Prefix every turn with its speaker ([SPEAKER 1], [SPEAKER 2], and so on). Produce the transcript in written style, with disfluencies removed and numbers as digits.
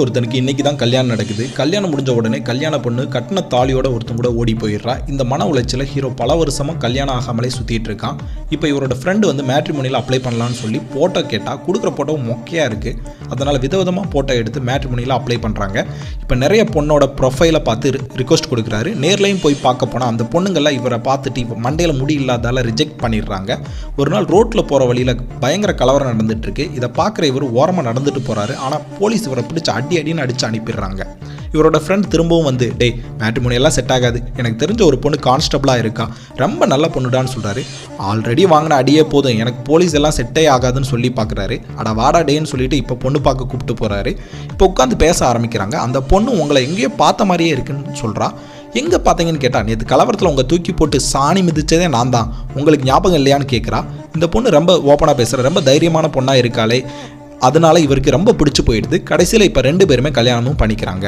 [SPEAKER 1] ஒருத்தனுக்கு இன்னைக்கு தான் கல்யாணம் நடக்குது. கல்யாணம் முடிஞ்ச உடனே கல்யாண பொண்ணு கட்டின தாலியோட ஒருத்தன் கூட ஓடி போயிடுறா. இந்த மன உளைச்சல ஹீரோ பல வருஷமா கல்யாணம் ஆகாமலே சுத்திட்டு இருக்கான். இப்போ இவரோட ஃப்ரெண்டு வந்து மேட்ரிமோனியில் அப்ளை பண்ணலான்னு சொல்லி போட்டோ கேட்டா கொடுக்குற போட்டோ மொக்கையா இருக்கு. அதனால விதவிதமா போட்டோ எடுத்து மேட்ரிமோனியில் அப்ளை பண்றாங்க. இப்போ நிறைய பொண்ணோட ப்ரொஃபைலை பார்த்து ரிக்வஸ்ட் கொடுக்குறாரு. நேர்லையும் போய் பார்க்க போனா அந்த பொண்ணுங்கள்லாம் இவரை பார்த்துட்டு இப்போ மண்டையில முடி இல்லாதால ரிஜெக்ட் பண்ணிடுறாங்க. ஒரு நாள் ரோட்ல போற வழியில பயங்கர கலவரம் நடந்துட்டு இருக்கு. இதை பார்க்குற இவர் ஓரமா நடந்துட்டு போறாரு. ஆனா போலீஸ் இவரை பிடிச்சி அடின்னு அடிச்சு அனுப்பிடுறாங்க. இவரோட ஃப்ரெண்ட் திரும்பவும் வந்து டேய் மேட்ரிமோனி எல்லாம் செட் ஆகாது, எனக்கு தெரிஞ்ச ஒரு பொண்ணு கான்ஸ்டபிளாக இருக்கா, ரொம்ப நல்ல பொண்ணுடான்னு சொல்கிறாரு. ஆல்ரெடி வாங்கின அடியே போதும், எனக்கு போலீஸ் எல்லாம் செட்டே ஆகாதுன்னு சொல்லி பார்க்குறாரு. அட வாடா டேன்னு சொல்லிட்டு இப்போ பொண்ணு பார்க்க கூப்பிட்டு போகிறாரு. இப்போ உட்காந்து பேச ஆரம்பிக்கிறாங்க. அந்த பொண்ணு உங்களை எங்கேயோ பார்த்த மாதிரியே இருக்குன்னு சொல்கிறா. எங்கே பார்த்தீங்கன்னு கேட்டால் நேற்று கலவரத்தில் உங்கள் தூக்கி போட்டு சாணி மிதிச்சதே நான் தான், உங்களுக்கு ஞாபகம் இல்லையான்னு கேட்குறா. இந்த பொண்ணு ரொம்ப ஓப்பனாக பேசுகிற, ரொம்ப தைரியமான பொண்ணாக இருக்காளே, அதனால இவருக்கு ரொம்ப பிடிச்சி போயிடுது. கடைசியில் இப்போ 2 பேருமே கல்யாணமும் பண்ணிக்கிறாங்க.